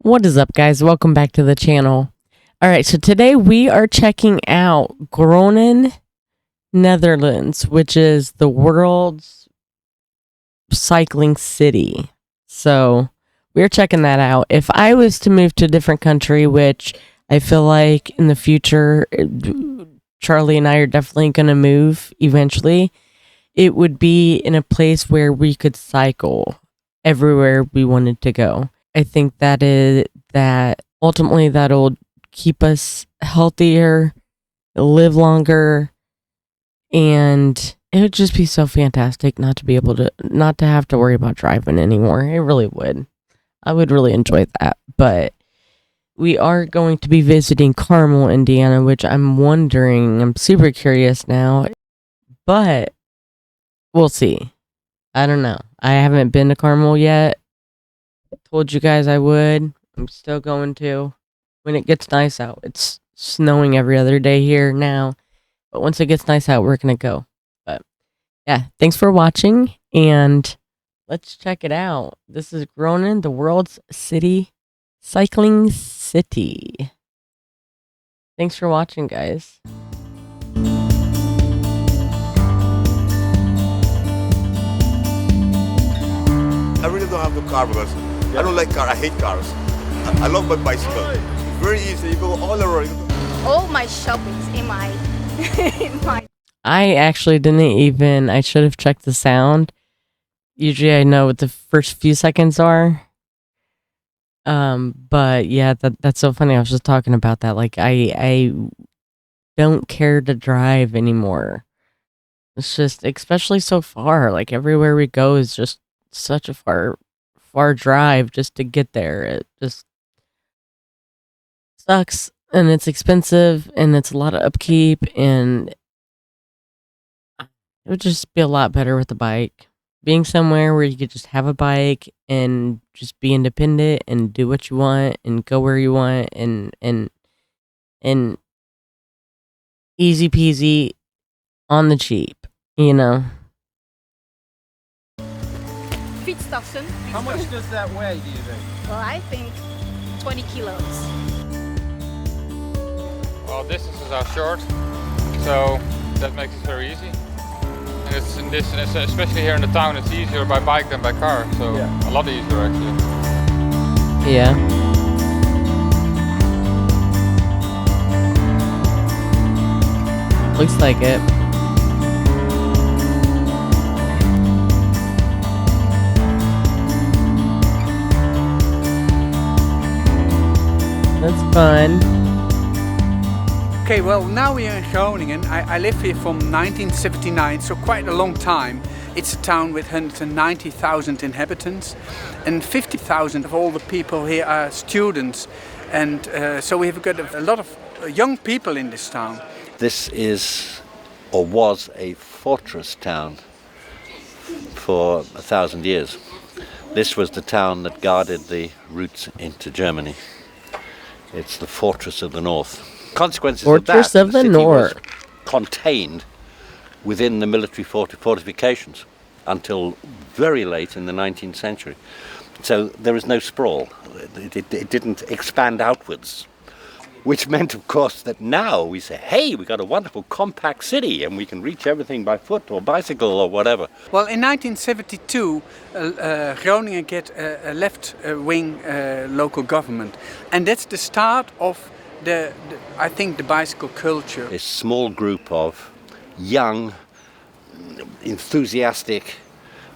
What is up, guys? Welcome back to the channel. All right, so today we are checking out Groningen, Netherlands, which is the world's cycling city. So we're checking that out. If I was to move to a different country, which I feel like in the future, Charlie and I are definitely going to move eventually, it would be in a place where we could cycle everywhere we wanted to go. I think that ultimately that'll keep us healthier, live longer, and it would just be so fantastic not to have to worry about driving anymore. It really would. I would really enjoy that. But we are going to be visiting Carmel, Indiana, which I'm super curious now, but we'll see. I don't know. I haven't been to Carmel yet. Told you guys I would. I'm still going to when it gets nice out. It's snowing every other day here now, but once it gets nice out, we're gonna go. But yeah, thanks for watching, and let's check it out. This is Groningen, the world's cycling city. Thanks for watching, guys. I really don't have the car because I don't like car. I hate cars. I love my bicycle. It's very easy. You go all around. All my shoppings in my I actually didn't even. I should have checked the sound. Usually, I know what the first few seconds are. But yeah, that's so funny. I was just talking about that. Like, I don't care to drive anymore. It's just, especially so far. Like everywhere we go is just such a far drive just to get there. It just sucks, and it's expensive, and it's a lot of upkeep, and it would just be a lot better with the bike. Being somewhere where you could just have a bike and just be independent and do what you want and go where you want and easy peasy on the cheap, you know. fietstassen. How much does that weigh, do you think? Well, I think 20 kilos. Well, distances are short, so that makes it very easy. And it's in this, especially here in the town, it's easier by bike than by car, so a lot easier actually. Yeah. Looks like it. That's fun. Okay, well, now we are in Groningen. I live here from 1979, so quite a long time. It's a town with 190,000 inhabitants, and 50,000 of all the people here are students. And so we have got a lot of young people in this town. This is, or was, a fortress town for 1,000 years. This was the town that guarded the routes into Germany. It's the Fortress of the North. Consequences Fortress of that, of the North was contained within the military fortifications until very late in the 19th century. So there is no sprawl. It didn't expand outwards, which meant, of course, that now we say, hey, we got a wonderful compact city and we can reach everything by foot or bicycle or whatever. Well, in 1972, Groningen get a left-wing local government, and that's the start of I think the bicycle culture. A small group of young, enthusiastic,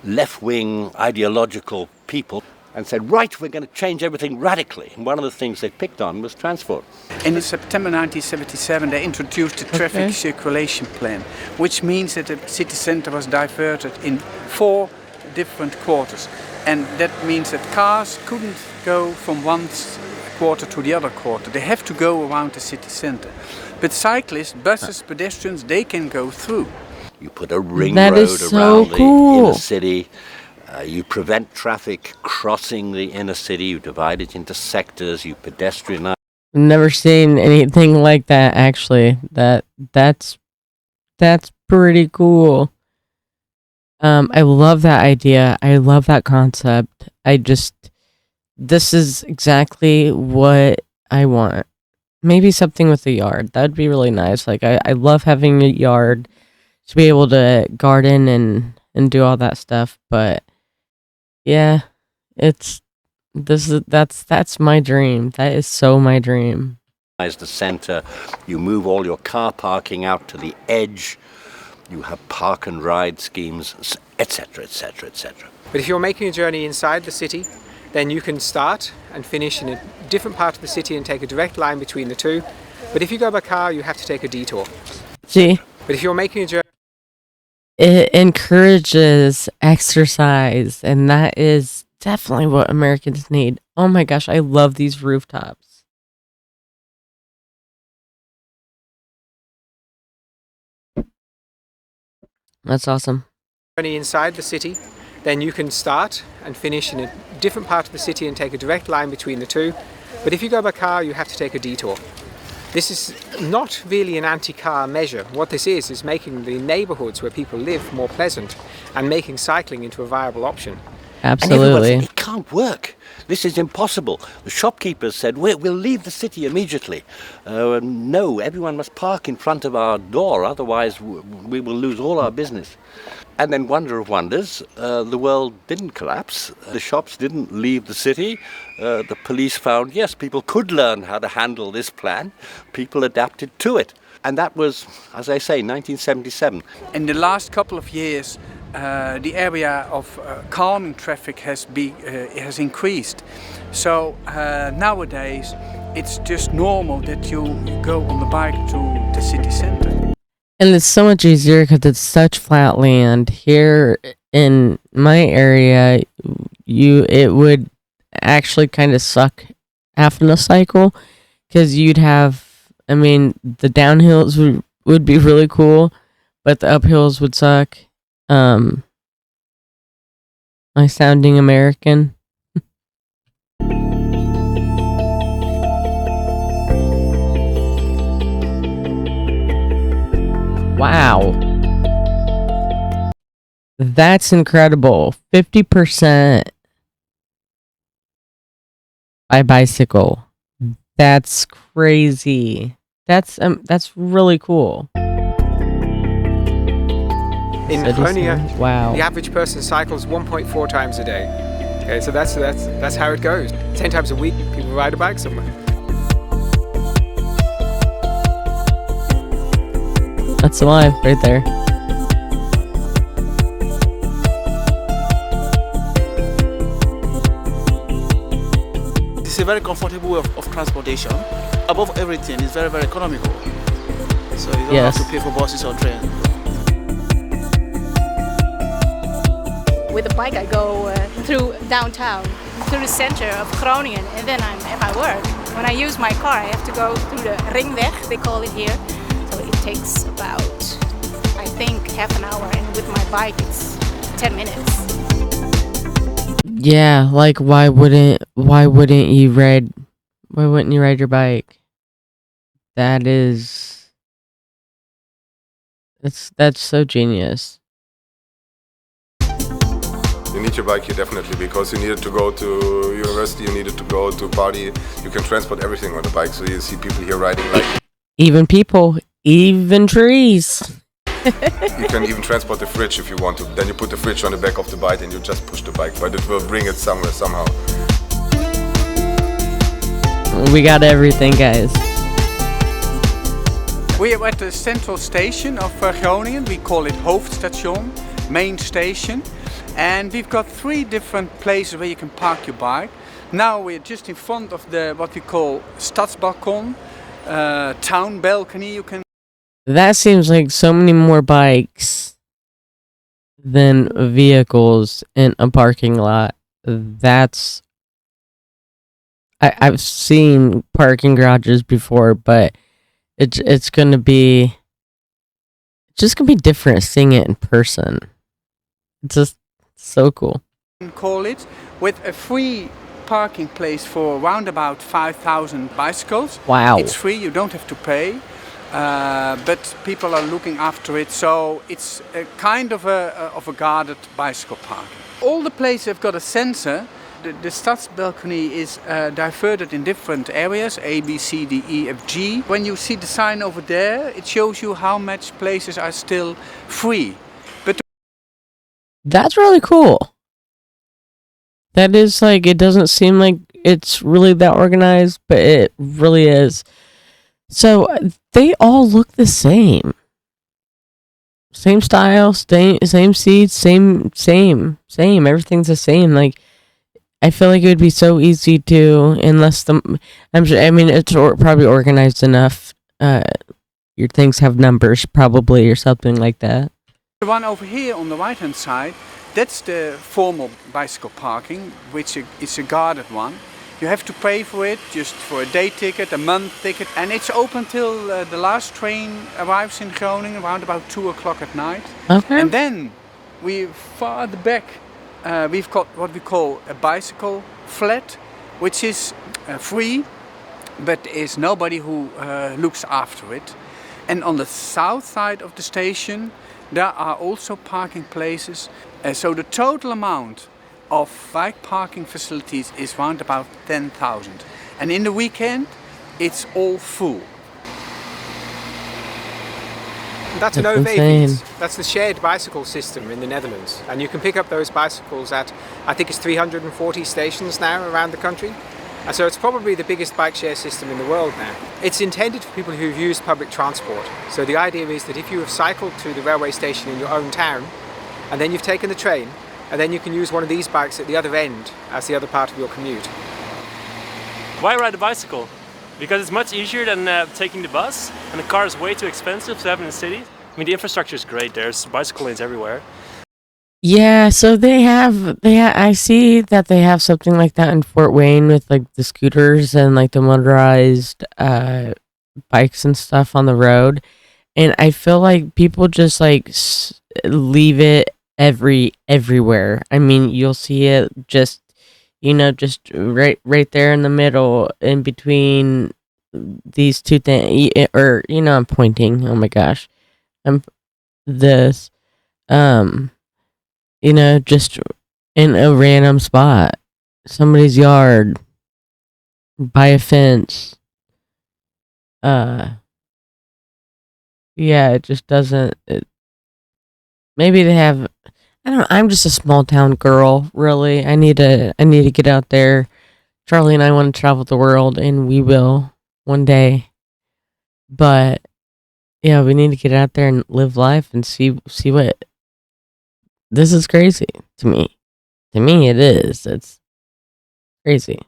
left-wing ideological people and said, right, we're going to change everything radically. And one of the things they picked on was transport. In September 1977, they introduced the traffic circulation plan, which means that the city center was diverted in 4 different quarters. And that means that cars couldn't go from one quarter to the other quarter. They have to go around the city center. But cyclists, buses, pedestrians, they can go through. You put a ring That road is so around the cool. inner city. You prevent traffic crossing the inner city. You divide it into sectors. You pedestrianize. Never seen anything like that, actually. That's pretty cool. I love that idea. I love that concept. this is exactly what I want. Maybe something with a yard. That would be really nice. Like I love having a yard to be able to garden and do all that stuff. But yeah, it's that's my dream. That is so my dream. The centre, you move all your car parking out to the edge, you have park and ride schemes, etc., etc., etc. But if you're making a journey inside the city, then you can start and finish in a different part of the city and take a direct line between the two. But if you go by car, you have to take a detour. See, But if you're making a journey, it encourages exercise, and that is definitely what Americans need. Oh my gosh, I love these rooftops. That's awesome. inside the city, then you can start and finish in a different part of the city and take a direct line between the two. But if you go by car, you have to take a detour. This is not really an anti-car measure. What this is making the neighbourhoods where people live more pleasant and making cycling into a viable option. Absolutely. And it can't work. This is impossible. The shopkeepers said, we'll leave the city immediately. No, everyone must park in front of our door, otherwise we will lose all our business. And then, wonder of wonders, the world didn't collapse. The shops didn't leave the city. The police found, yes, people could learn how to handle this plan. People adapted to it. And that was, as I say, 1977. In the last couple of years, the area of calming traffic has increased. So nowadays, it's just normal that you go on the bike to the city center. And it's so much easier because it's such flat land. Here in my area, it would actually kind of suck having a cycle because you'd have, I mean, the downhills would be really cool, but the uphills would suck. My sounding American. Wow. That's incredible. 50% by bicycle. That's crazy. That's really cool. In Groningen, wow. the average person cycles 1.4 times a day. Okay, so that's how it goes. 10 times a week, people ride a bike somewhere. That's live right there. It's a very comfortable way of transportation. Above everything, it's very, very economical. So you don't have to pay for buses or trains. With a bike I go through downtown, through the center of Groningen, and then I'm at my work. When I use my car, I have to go through the ringweg, they call it here. So it takes about, I think, half an hour, and with my bike it's 10 minutes. Yeah, like why wouldn't you ride your bike? That's so genius. You need your bike here definitely because you needed to go to university, you needed to go to party. You can transport everything on the bike, so you see people here riding like... Even people, even trees. You can even transport the fridge if you want to. Then you put the fridge on the back of the bike and you just push the bike, but it will bring it somewhere somehow. We got everything, guys. We are at the central station of Groningen. We call it Hoofdstation, main station. And we've got 3 different places where you can park your bike. Now we're just in front of what we call Stadsbalkon, town balcony. You can. That seems like so many more bikes than vehicles in a parking lot. I've seen parking garages before, but it's just gonna be different seeing it in person. It's just so cool. Call it with a free parking place for around about 5,000 bicycles. Wow. It's free, you don't have to pay, but people are looking after it, so it's a kind of a guarded bicycle park. All the places have got a sensor The stadsbalcony is diverted in different areas, A, B, C, D, E, F, G. When you see the sign over there, it shows you how much places are still free. But That's really cool. That is like, it doesn't seem like it's really that organized, but it really is. So they all look the same. Same style, same seats, same. Everything's the same. Like, I feel like it would be so easy to, unless I'm sure. I mean, it's probably organized enough. Your things have numbers, probably, or something like that. the one over here on the right-hand side, that's the formal bicycle parking, which is a guarded one. You have to pay for it, just for a day ticket, a month ticket, and it's open till the last train arrives in Groningen around about 2 o'clock at night. Okay. And then far at the back, we've got what we call a bicycle flat, which is free, but there's nobody who looks after it. And on the south side of the station, there are also parking places. So the total amount of bike parking facilities is around about 10,000. And in the weekend, it's all full. That's an OV's. That's the shared bicycle system in the Netherlands. And you can pick up those bicycles at, I think it's 340 stations now around the country. And so it's probably the biggest bike share system in the world now. It's intended for people who've used public transport. So the idea is that if you have cycled to the railway station in your own town, and then you've taken the train, and then you can use one of these bikes at the other end as the other part of your commute. Why ride a bicycle? Because it's much easier than taking the bus, and the car is way too expensive to have in the city. I mean, the infrastructure is great. There's bicycle lanes everywhere. Yeah, so I see that they have something like that in Fort Wayne with like the scooters and like the motorized bikes and stuff on the road. And I feel like people just like leave it everywhere. I mean, you'll see it just right there in the middle, in between these two things. Or I'm pointing. Oh my gosh, just in a random spot, somebody's yard, by a fence. Yeah, it just doesn't. Maybe they have. I don't know. I'm just a small town girl, really. I need to get out there. Charlie and I want to travel the world, and we will one day. But yeah, we need to get out there and live life and see what. This is crazy to me. To me, it is. It's crazy.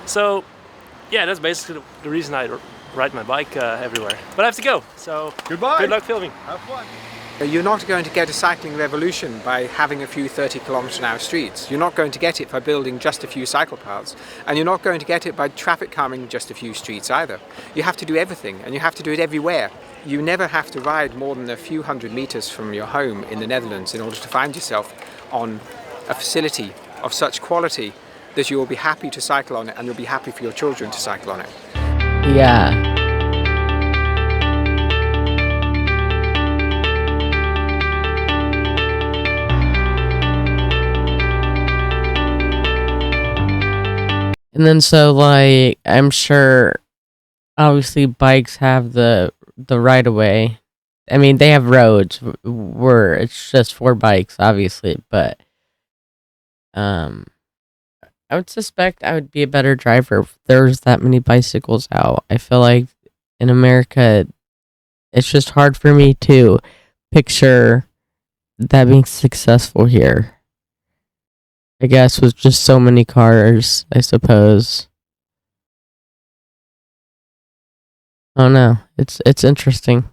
So, yeah, that's basically the reason I ride my bike everywhere. But I have to go, so goodbye. Good luck filming. Have fun. You're not going to get a cycling revolution by having a few 30-kilometre-an-hour streets. You're not going to get it by building just a few cycle paths. And you're not going to get it by traffic calming just a few streets either. You have to do everything, and you have to do it everywhere. You never have to ride more than a few hundred metres from your home in the Netherlands in order to find yourself on a facility of such quality that you will be happy to cycle on it, and you'll be happy for your children to cycle on it. Yeah. And then so like I'm sure obviously bikes have the right of way. I mean, they have roads where it's just for bikes, obviously, but I would suspect I would be a better driver if there's that many bicycles out. I feel like in America it's just hard for me to picture that being successful here. I guess with just so many cars, I suppose. Oh no, it's interesting.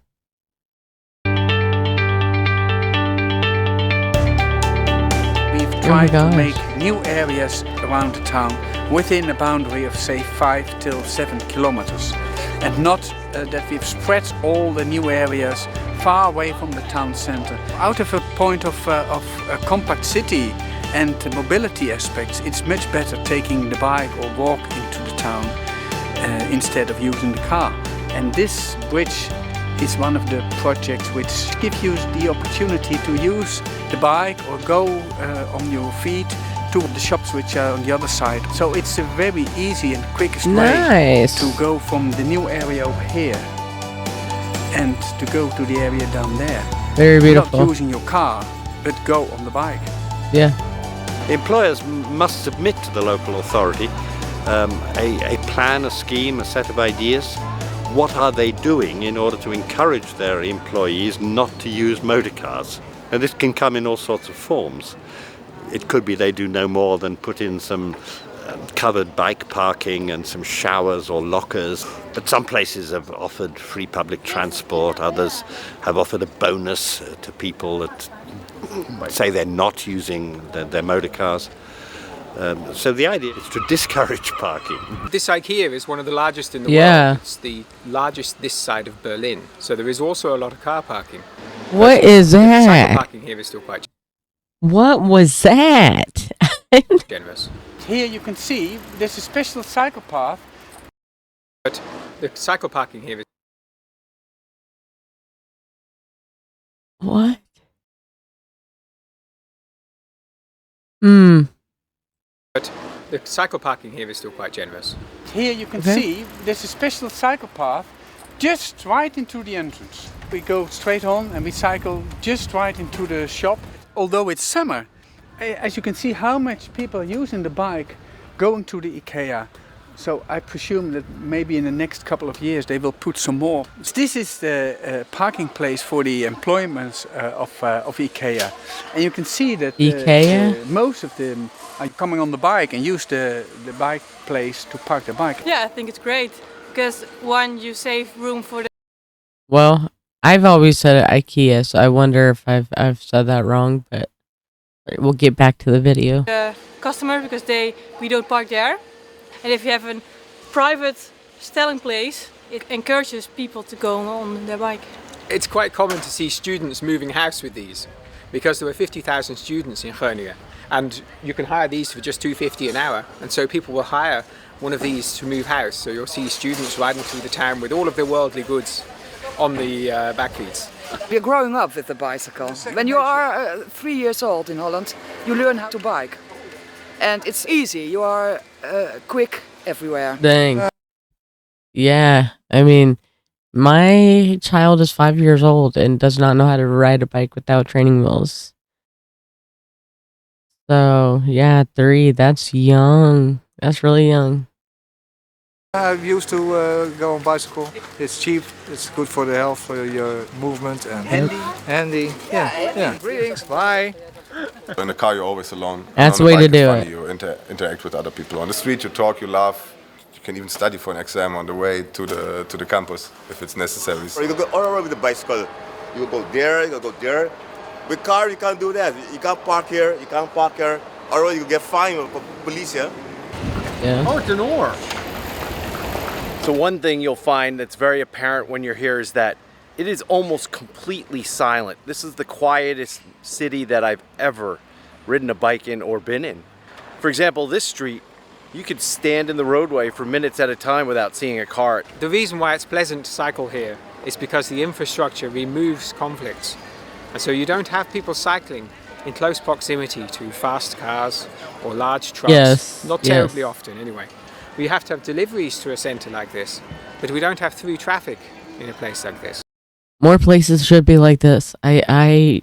We've tried to make new areas around the town within a boundary of say 5 till 7 kilometers, and not that we've spread all the new areas far away from the town center. Out of a point of a compact city and the mobility aspects, it's much better taking the bike or walk into the town instead of using the car. And this bridge is one of the projects which give you the opportunity to use the bike or go on your feet to the shops which are on the other side. So it's a very easy and quickest way Nice. to go from the new area over here and to go to the area down there. Very beautiful. Not using your car, but go on the bike. Yeah. Employers must submit to the local authority a plan, a scheme, a set of ideas. What are they doing in order to encourage their employees not to use motor cars? And this can come in all sorts of forms. It could be they do no more than put in some covered bike parking and some showers or lockers. But some places have offered free public transport, others have offered a bonus to people that say they're not using their motor cars. So the idea is to discourage parking. This site here is one of the largest in the Yeah. world. It's the largest this side of Berlin. So there is also a lot of car parking. What is Cycle that? parking here is still quite What was that? generous. Here you can see there's a special cycle path. But the cycle parking here is What? Hmm. But the cycle parking here is still quite generous. Here you can Okay. see there's a special cycle path just right into the entrance. We go straight on and we cycle just right into the shop. Although it's summer, as you can see how much people are using the bike going to the IKEA. So I presume that maybe in the next couple of years they will put some more. This is the parking place for the employments of IKEA. And you can see that IKEA? most of them are coming on the bike and use the bike place to park their bike. Yeah, I think it's great because one, you save room for Well, I've always said IKEA, so I wonder if I've said that wrong, but we'll get back to the video. the customer because we don't park there. And if you have a private stelling place, it encourages people to go on their bike. It's quite common to see students moving house with these because there were 50,000 students in Groningen. And you can hire these for just $2.50 an hour. And so people will hire one of these to move house. So you'll see students riding through the town with all of their worldly goods on the back seats. We're growing up with the bicycle. When you are 3 years old in Holland, you learn how to bike. And it's easy, you are quick everywhere. Dang. Yeah, I mean, my child is 5 years old and does not know how to ride a bike without training wheels. So, yeah, 3, that's young. That's really young. I used to go on bicycle. It's cheap, it's good for the health, for your movement, and handy. Yeah. Greetings, bye. In the car, you're always alone. That's And the on way the to bike, do it's it. funny. You interact with other people. On the street, you talk, you laugh. You can even study for an exam on the way to the campus if it's necessary. Or you can go all around with the bicycle. You can go there, you can go there. With car, you can't do that. You can't park here, you can't park here. Or you can get fined by police, yeah? Yeah. Oh, it's an oar. So one thing you'll find that's very apparent when you're here is that it is almost completely silent. This is the quietest city that I've ever ridden a bike in or been in. For example, this street, you could stand in the roadway for minutes at a time without seeing a car. The reason why it's pleasant to cycle here is because the infrastructure removes conflicts. And so you don't have people cycling in close proximity to fast cars or large trucks. Yes, Not terribly often anyway. We have to have deliveries to a centre like this, but we don't have through traffic in a place like this. More places should be like this. I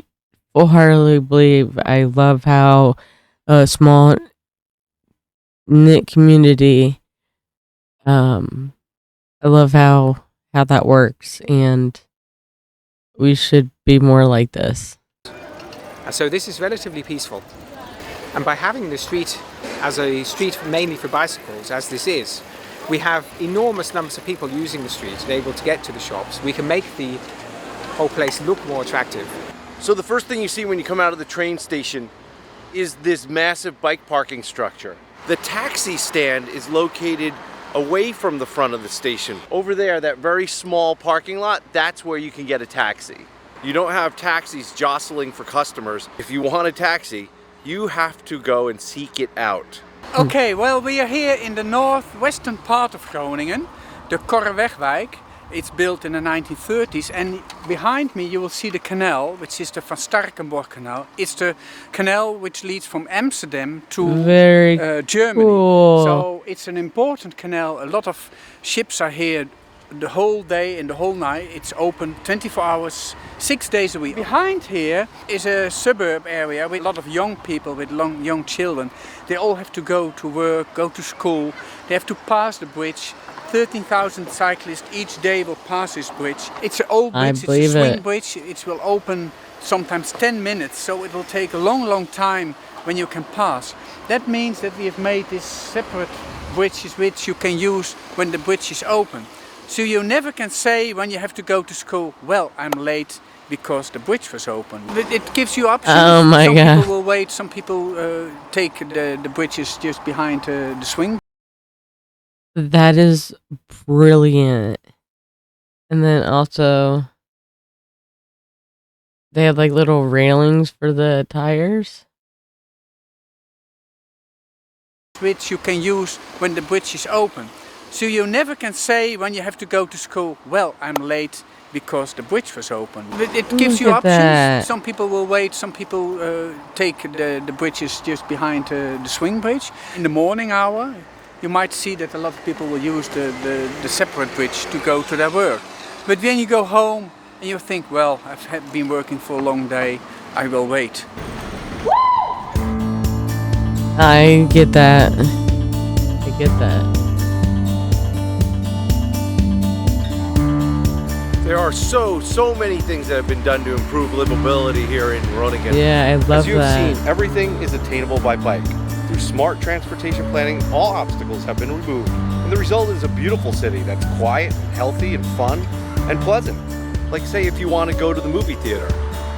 wholeheartedly believe. I love how a small knit community. I love how that works, and we should be more like this. And so this is relatively peaceful. And by having the street as a street mainly for bicycles, as this is, we have enormous numbers of people using the street and able to get to the shops. We can make the whole place look more attractive. So the first thing you see when you come out of the train station is this massive bike parking structure. The taxi stand is located away from the front of the station. Over there, that very small parking lot, that's where you can get a taxi. You don't have taxis jostling for customers. If you want a taxi, you have to go and seek it out. Okay, well, we are here in the northwestern part of Groningen, the Korrewegwijk. It's built in the 1930s, and behind me you will see the canal, which is the Van Starkenborg Canal. It's the canal which leads from Amsterdam to Germany. Cool. So it's an important canal. A lot of ships are here the whole day and the whole night. It's open 24 hours, 6 days a week. Behind here is a suburb area with a lot of young people, with young children. They all have to go to work, go to school. They have to pass the bridge. 13,000 cyclists each day will pass this bridge. It's an old bridge, it's a swing bridge. It will open sometimes 10 minutes, so it will take a long time when you can pass. That means that we have made these separate bridges which you can use when the bridge is open. So you never can say when you have to go to school, well, I'm late because the bridge was open. It gives you options. Oh my God. Some people will wait, some people take the bridges just behind the swing. That is brilliant. And then also, they have like little railings for the tires. Which you can use when the bridge is open. So you never can say when you have to go to school, well, I'm late because the bridge was open. It gives you options. That. Some people will wait, some people take the bridges just behind the swing bridge. In the morning hour, you might see that a lot of people will use the separate bridge to go to their work. But when you go home and you think, well, I've been working for a long day, I will wait. I get that. I get that. There are so many things that have been done to improve livability here in Groningen. Yeah, I love As you've that. seen, everything is attainable by bike. Through smart transportation planning, all obstacles have been removed, and the result is a beautiful city that's quiet, healthy, and fun, and pleasant. Like say if you want to go to the movie theater,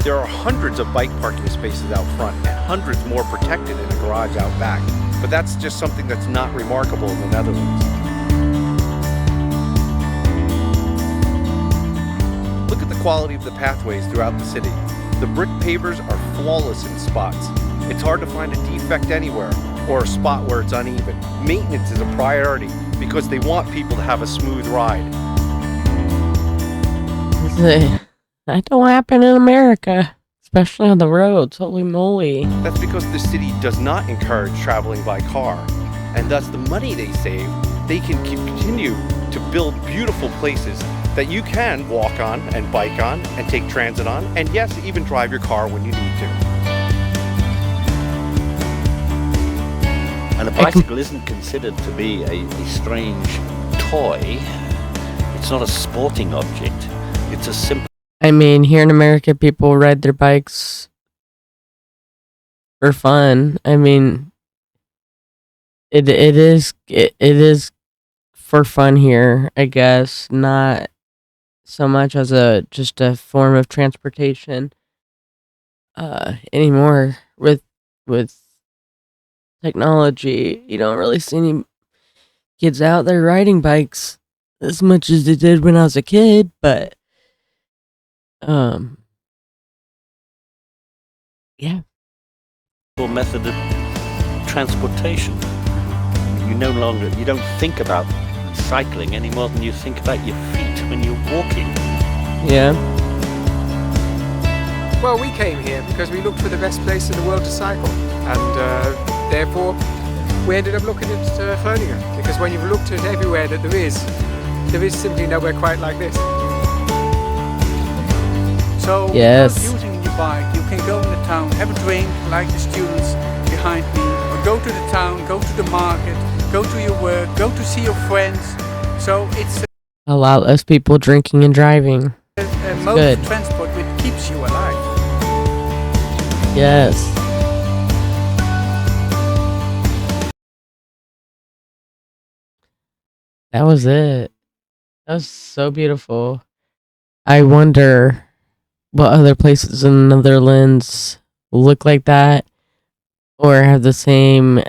there are hundreds of bike parking spaces out front and hundreds more protected in a garage out back. But that's just something that's not remarkable in the Netherlands. Look at the quality of the pathways throughout the city. The brick pavers are flawless in spots. It's hard to find a defect anywhere or a spot where it's uneven. Maintenance is a priority because they want people to have a smooth ride. That don't happen in America, especially on the roads. Holy moly. That's because the city does not encourage traveling by car, and thus the money they save, they can continue to build beautiful places that you can walk on and bike on and take transit on, and yes, even drive your car when you need to. And a bicycle isn't considered to be a strange toy. It's not a sporting object. It's a simple... I mean, here in America, people ride their bikes for fun. I mean, it is for fun here, I guess. Not so much as just a form of transportation anymore. With technology, you don't really see any kids out there riding bikes as much as they did when I was a kid, but yeah. method of transportation. You don't think about cycling any more than you think about your feet when you're walking. Yeah. Well, we came here because we looked for the best place in the world to cycle, and therefore we ended up looking at Groningen, because when you've looked at everywhere that there is simply nowhere quite like this. So yes. Without using your bike, you can go in the town, have a drink like the students behind me, or go to the town, go to the market, go to your work, go to see your friends. So it's a lot less people drinking and driving. A mode of transport which keeps you alive. Yes. That was it. That was so beautiful. I wonder what other places in the Netherlands look like that or have the same.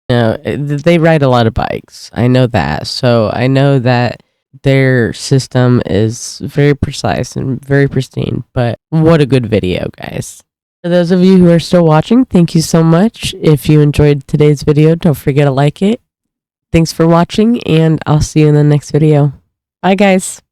They ride a lot of bikes. I know that. So I know that their system is very precise and very pristine. But what a good video, guys. For those of you who are still watching, thank you so much. If you enjoyed today's video, don't forget to like it. Thanks for watching, and I'll see you in the next video. Bye, guys.